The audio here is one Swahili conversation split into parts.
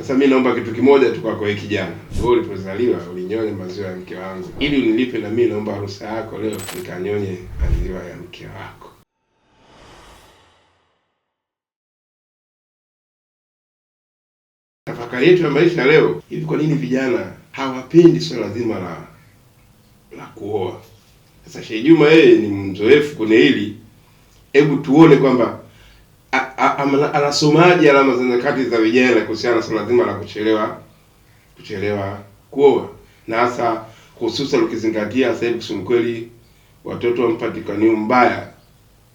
Sasa mimi naomba kitu kimoja tu kwako, wewe kijana. Wewe ulipozaliwa ulinyonya maziwa ya mke wangu. Ili unilipe na mimi naomba ruhusa yako leo nikanyonye maziwa ya mke wako. Tafakari yetu ya maisha leo, hivi kwa nini vijana hawapendi swala zima la kuoa? Sasa Sheikh Juma yeye ni mzoefu kwenye hili. Hebu tuone kwamba anasomaje alama za nyakati za vijana kuhusiana na swala zima la kuchelewa kuoa, na hasa hususan ukizingatia sasa hivi kusema kweli watoto wampatikaniu mbaya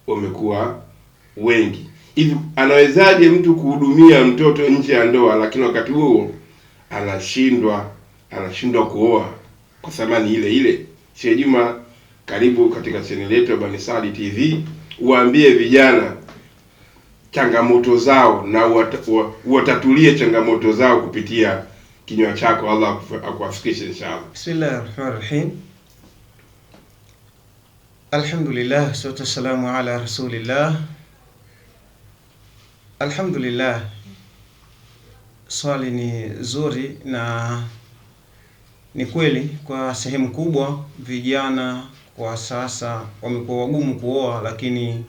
wamekuwa wengi. Hivi anawezaje mtu kuhudumia mtoto nje ya ndoa, lakini wakati huo anashindwa kuoa kwa thamani ile ile? Sheikh Juma, karibu katika channel yetu ya Bani Saadi TV, uambie vijana changamoto zao na watatulie changamoto zao kupitia kinywa chako. Allah akuwafikishe inshallah. Bismillahirrahmanirrahim. Alhamdulillah, salatu wassalamu ala rasulillah. Alhamdulillah, swali ni zuri na ni kweli kwa sehemu kubwa vijana kwa sasa wamekuwa wagumu kuoa, lakini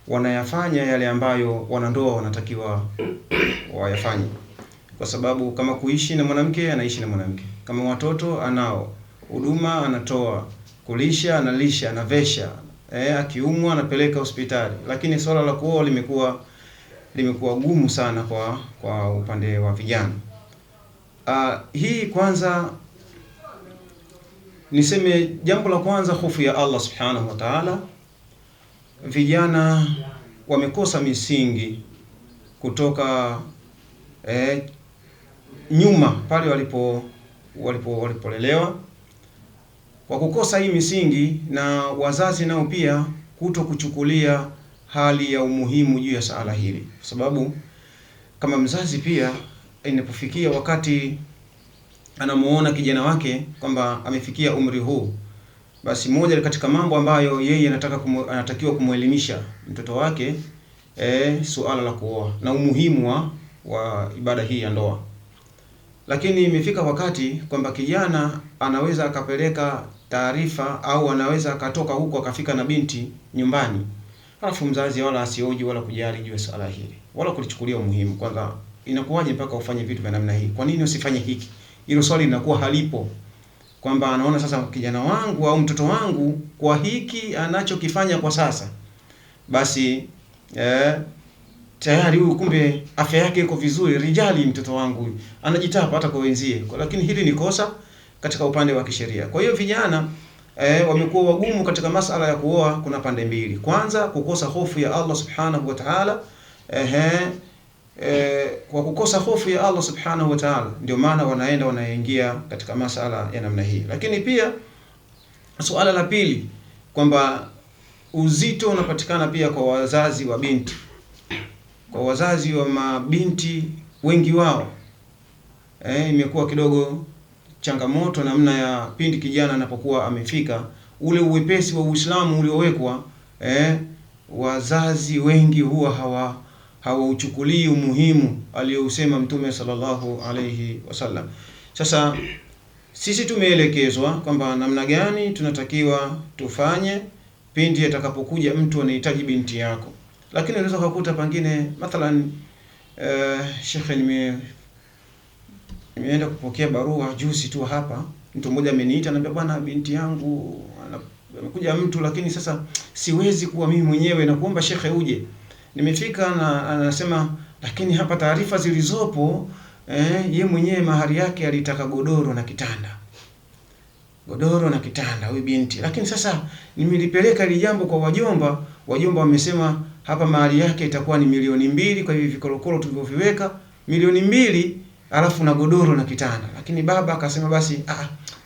wanayafanya yale ambayo wanandoa wanatakiwa wayafanye. Kwa sababu kama kuishi na mwanamke anaishi na mwanamke, kama watoto anao, huduma anatoa, kulisha analisha, anavesha, akiumwa anapeleka hospitali. Lakini swala la kuoa limekuwa gumu sana kwa upande wa vijana. Hii kwanza niseme jambo la kwanza, hofu ya Allah subhanahu wa ta'ala. Vijana wamekosa misingi kutoka nyuma pale walipolelewa. Kwa kukosa hii misingi, na wazazi nao pia kuto kuchukulia hali ya umuhimu juu ya sala hili, kwa sababu kama mzazi pia inapofikia wakati anamuona kijana wake kwamba amefikia umri huu, basi moja katika mambo ambayo yeye anatakiwa kumuelimisha mtoto wake suala la kuoa na umuhimu wa ibada hii ya ndoa. Lakini imefika wakati kwamba kijana anaweza akapeleka taarifa au anaweza akatoka huko akafika na binti nyumbani, alafu mzazi wala asioji wala kujali juu ya suala hili wala kulichukulia umuhimu. Kwanza inakuwaje mpaka ufanye vitu vya namna hii? Kwa nini usifanye hiki? Hilo swali linakuwa halipo, kwamba anaona sasa kijana wangu au mtoto wangu kwa hiki anachokifanya kwa sasa, basi tayari huyu kumbe afya yake iko vizuri, rijali mtoto wangu huyu anajitapa hata kwa wenzie. Lakini hili ni kosa katika upande wa kisheria. Kwa hiyo vijana wamekuwa wagumu katika masala ya kuoa. Kuna pande mbili. Kwanza, kukosa hofu ya Allah subhanahu wa ta'ala. Kwa kukosa hofu ya Allah subhanahu wa ta'ala ndio maana wanaingia katika masala ya namna hii. Lakini pia suala la pili, kwamba uzito unapatikana pia kwa wazazi wa binti. Kwa wazazi wa mabinti wengi wao imekuwa kidogo changamoto namna ya pindi kijana anapokuwa amefika ule uwepesi wa Uislamu uliowekwa, wazazi wengi huwa hawauchukulii umuhimu aliyousema Mtume sallallahu alayhi wasallam. Sasa sisi tumeelekezwa kwamba namna gani tunatakiwa tufanye pindi atakapokuja mtu anahitaji binti yako. Lakini unaweza kukuta pengine mathalan shekhe, nimeenda kupokea barua juzi tu hapa, mtu mmoja ameniita anambia, bwana binti yangu amekuja mtu, lakini sasa siwezi kuwa mimi mwenyewe na kuomba shekhe uje. Nimefika na anasema, lakini hapa taarifa zilizopo ye mwenyewe mahari yake alitaka godoro na kitanda huyu binti. Lakini sasa nimelipeleka ile jambo kwa wajomba wamesema hapa mahari yake itakuwa ni 2,000,000 kwa hivi vikorokoro tulivyoviweka 2,000,000 alafu na godoro na kitanda. Lakini baba akasema basi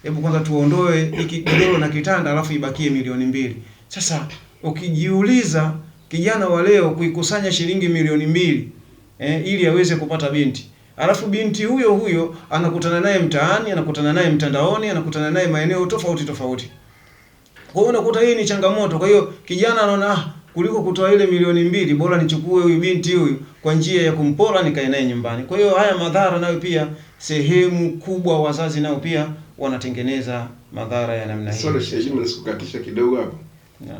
hebu kwanza tuondoe hiki godoro na kitanda alafu ibakie 2,000,000. Sasa ukijiuliza kijana wa leo kuikusanya shilingi 2,000,000 ili aweze kupata binti, alafu binti huyo anakutana naye mtaani, anakutana naye mtandaoni, anakutana naye maeneo tofauti. Kwa hiyo unakuta hii ni changamoto. Kwa hiyo kijana anaona kuliko kutoa ile milioni 2, bora nichukue huyu binti huyu kwa njia ya kumpola nikae naye nyumbani. Kwa hiyo haya madhara nayo pia sehemu kubwa wazazi nao pia wanatengeneza madhara ya namna hii. Sasa Sheikh, nisikukatisha kidogo hapo.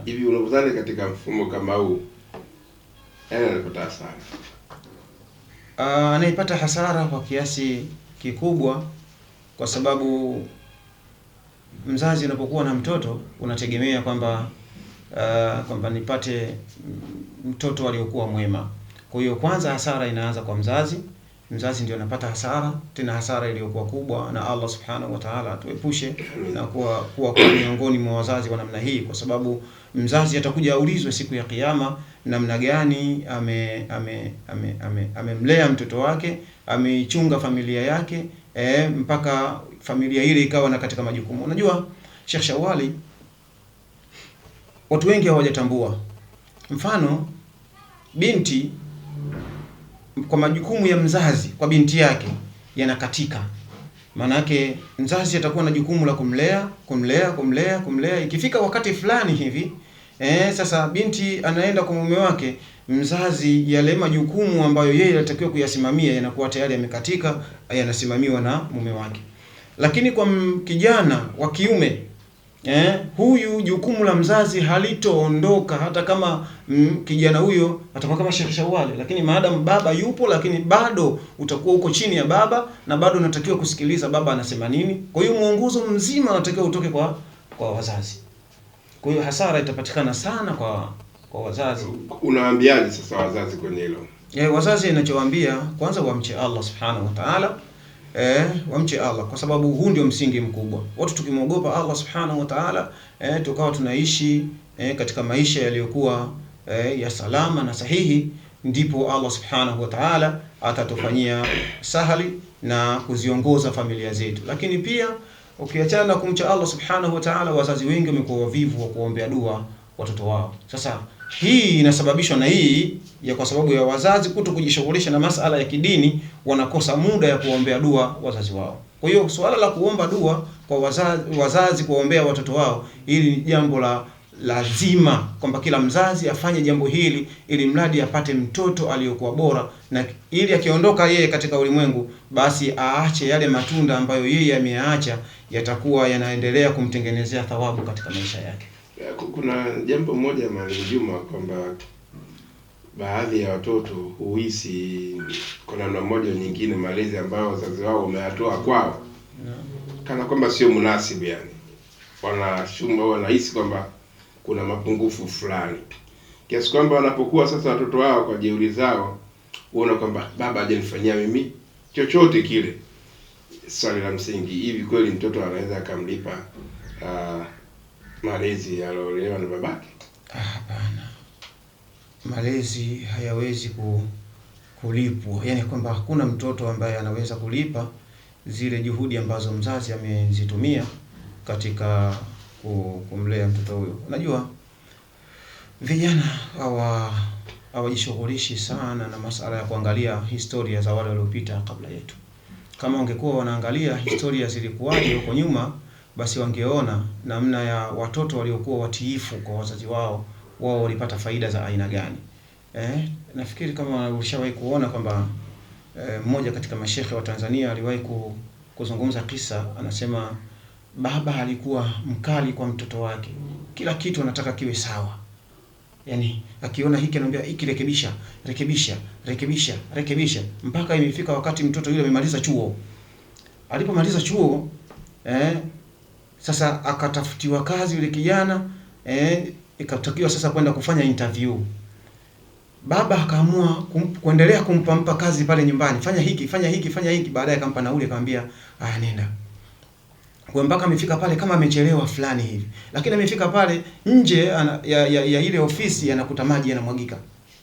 Hivi unadhani katika mfumo kama huu anapata hasara? Anaipata hasara kwa kiasi kikubwa, kwa sababu mzazi unapokuwa na mtoto unategemea kwamba nipate mtoto aliyokuwa mwema. Kwa hiyo kwanza hasara inaanza kwa mzazi. Mzazi ndio anapata hasara, tena hasara iliyokuwa kubwa, na Allah Subhanahu wa Ta'ala tuepushe na kuwa miongoni mwa wazazi wa namna hii, kwa sababu mzazi atakuja aulizwe siku ya Kiyama namna gani amemlea mtoto wake, ameichunga familia yake mpaka familia ile ikawa na katika majukumu. Unajua Sheikh Shawali, watu wengi hawajatambua mfano binti kwa majukumu ya mzazi kwa binti yake yanakatika. Maana yake mzazi atakuwa na jukumu la kumlea. Ikifika wakati fulani hivi sasa binti anaenda kwa mume wake, mzazi yale majukumu ambayo yeye anatakiwa kuyasimamia yanakuwa tayari yamekatika, yanasimamiwa na mume wake. Lakini kwa kijana wa kiume huyu jukumu la mzazi halitoondoka, hata kama kijana huyo atakuwa kama Sheikh Shawali, lakini maadamu baba yupo, lakini bado utakuwa uko chini ya baba na bado unatakiwa kusikiliza baba anasema nini. Kwa hiyo muongozo mzima unatakiwa utoke kwa wazazi. Kwa hiyo hasara itapatikana sana kwa wazazi. Unawaambiaje sasa wazazi kwenye hilo? Wazazi ninachowaambia, kwanza wamche Allah Subhanahu wa Ta'ala. Wamche Allah, kwa sababu huu ndio msingi mkubwa. Watu tukimwogopa Allah Subhanahu wa Ta'ala, tukawa tunaishi katika maisha yaliyokuwa ya salama na sahihi, ndipo Allah Subhanahu wa Ta'ala atatufanyia sahali na kuziongoza familia zetu. Lakini pia ukiachana na kumcha Allah Subhanahu wa Ta'ala, wazazi wengi wamekuwa wavivu wa kuombea dua watoto wao. Sasa hii inasababishwa na kwa sababu ya wazazi kuto kujishughulisha na masala ya kidini, wanakosa muda ya kuombea dua wazazi wao. Kwa hiyo swala la kuomba dua kwa wazazi kuombea watoto wao, hili ni jambo la lazima, kwamba kila mzazi afanye jambo hili ili mradi apate mtoto aliyokuwa bora, na ili akiondoka yeye katika ulimwengu, basi aache yale matunda ambayo yeye ameyaacha, yatakuwa yanaendelea kumtengenezea thawabu katika maisha yake. Kuna jambo moja Mwalimu Juma, kwamba baadhi ya watoto huhisi kwa namna moja nyingine malezi ambayo wazazi wao wameyatoa kwao kana kwamba sio munasibu, yani wanahisi kwamba kuna mapungufu fulani, kiasi kwamba wanapokuwa sasa watoto wao kwa jeuri zao huona kwamba baba hajanifanyia mimi chochote kile. Swali la msingi, hivi kweli mtoto anaweza akamlipa malezi aliolewa na babake? Hapana. Malezi hayawezi kulipwa. Yaani kwamba hakuna mtoto ambaye anaweza kulipa zile juhudi ambazo mzazi amezitumia katika kumlea mtoto huyo. Unajua vijana hawajishughulishi sana na masuala ya kuangalia historia za wale waliopita kabla yetu. Kama wangekuwa wanaangalia historia zilikuwaje huko nyuma, basi wangeona namna ya watoto waliokuwa watiifu kwa wazazi wao walipata faida za aina gani. Nafikiri kama ushawahi kuona kwamba mmoja katika mashehe wa Tanzania aliwahi kuzungumza kisa, anasema baba alikuwa mkali kwa mtoto wake, kila kitu anataka kiwe sawa. Yaani akiona hiki anamwambia hiki rekebisha, mpaka imefika wakati mtoto yule amemaliza chuo. Alipomaliza chuo sasa akatafutiwa kazi yule kijana, ikatakiwa sasa kwenda kufanya interview. Baba akaamua kuendelea kumpa kazi pale nyumbani, fanya hiki. Baadaye akampa nauli, akamwambia nenda. Kwa mpaka amefika pale kama amechelewa fulani hivi, lakini amefika pale nje ya ile ofisi anakuta maji yanamwagika,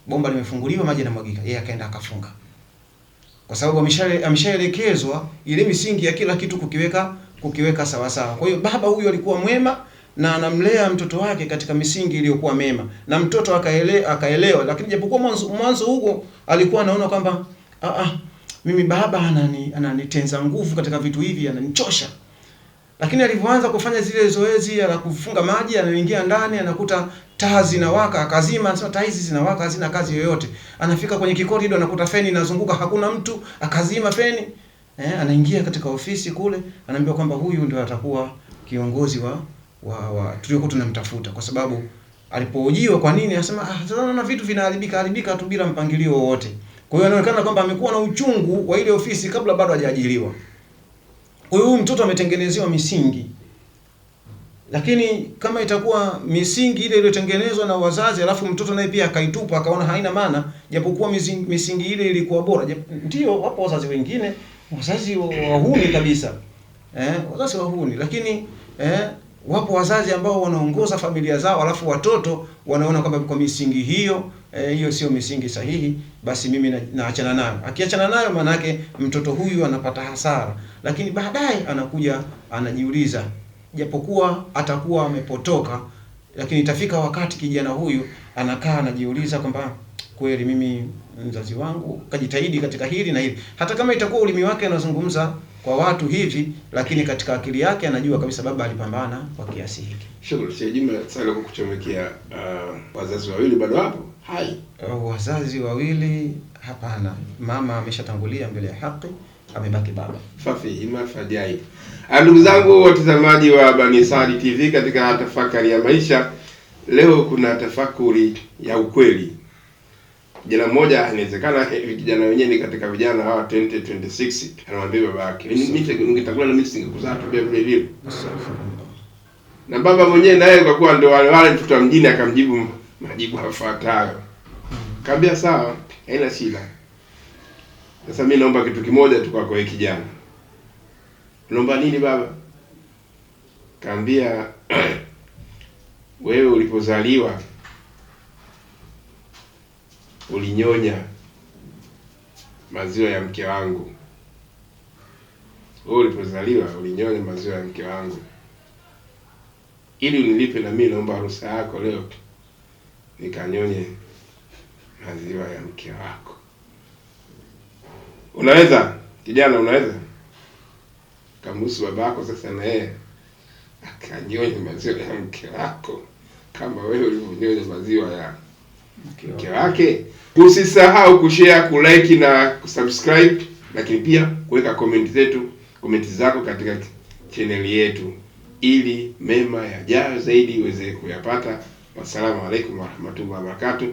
bomba limefunguliwa, maji yanamwagika. Yeye akaenda akafunga, kwa sababu ameshaelekezwa ile misingi ya kila kitu kukiweka sawa sawa. Kwa hiyo baba huyu alikuwa mwema na anamlea mtoto wake katika misingi iliyokuwa mema, na mtoto akaelewa. Lakini japokuwa mwanzo huko alikuwa anaona kwamba mimi baba ananitenza nguvu katika vitu hivi, ananichosha. Lakini alivyoanza kufanya zile zoezi la kufunga maji, anaingia ndani anakuta taa zinawaka, akazima, anasema taa hizi zinawaka hazina kazi yoyote. Anafika kwenye kikorido anakuta feni inazunguka, hakuna mtu, akazima feni. Anaingia katika ofisi kule, anaambiwa kwamba huyu ndio atakuwa kiongozi wa tuliokuwa tunamtafuta, kwa sababu alipohojiwa kwa nini, anasema naona vitu vinaharibika tu bila mpangilio wowote. Kwa hiyo inaonekana kwamba amekuwa na uchungu wa ile ofisi kabla bado hajaajiriwa. Kwa hiyo huyu mtoto ametengenezewa misingi. Lakini kama itakuwa misingi ile iliyotengenezwa na wazazi alafu mtoto naye pia akaitupa akaona haina maana, japokuwa misingi ile ilikuwa bora. Ndio wapo wazazi wengine, wazazi wahuni kabisa. Wazazi wahuni, lakini wapo wazazi ambao wanaongoza familia zao alafu watoto wanaona kwamba kwa misingi hiyo hiyo sio misingi sahihi, basi mimi naachana nayo. Akiachana nayo maana yake mtoto huyu anapata hasara, lakini baadaye anakuja anajiuliza, japokuwa atakuwa amepotoka, lakini itafika wakati kijana huyu anakaa anajiuliza kwamba kweli mimi mzazi wangu kajitahidi katika hili na hili. Hata kama itakuwa ulimi wake anazungumza kwa watu hivi, lakini katika akili yake anajua kabisa baba alipambana kwa kiasi hiki. Shukrani Sheikh Juma sana kwa kuchomekea. Wazazi wawili bado wapo hai? Wazazi wawili hapana, mama ameshatangulia mbele ya haki, amebaki baba. Fafi ima fajai. Ndugu zangu watazamaji wa Bani Saadi TV, katika tafakari ya maisha leo kuna tafakuri ya ukweli. Kijana mmoja, inawezekana kijana wenyewe ni katika vijana hawa 2026, anamwambia baba yake, ningetakula na mimi singekuzaa tu vile vile. Na baba mwenyewe naye kwa kuwa ndio wale mtoto wa mjini akamjibu majibu yafuatayo. Kaambia sawa, haina shida. Sasa mimi naomba kitu kimoja tu kwako wewe kijana. Unaomba nini baba? Kaambia wewe ulipozaliwa ulinyonya maziwa ya mke wangu. Wewe ulipozaliwa ulinyonya maziwa ya mke wangu. Ili unilipe na mimi naomba ruhusa yako leo nikanyonye maziwa ya mke wako. Unaweza? Kijana unaweza? Kamruhusu babako sasa na yeye akanyonye maziwa ya mke wako kama wewe ulivyonyonya maziwa ya mke wake. Usisahau kushare, kulike na kusubscribe, lakini pia kuweka komenti zako katika channel yetu ili mema yajayo zaidi uweze kuyapata. Wassalamu alaikum warahmatullahi wabarakatuh.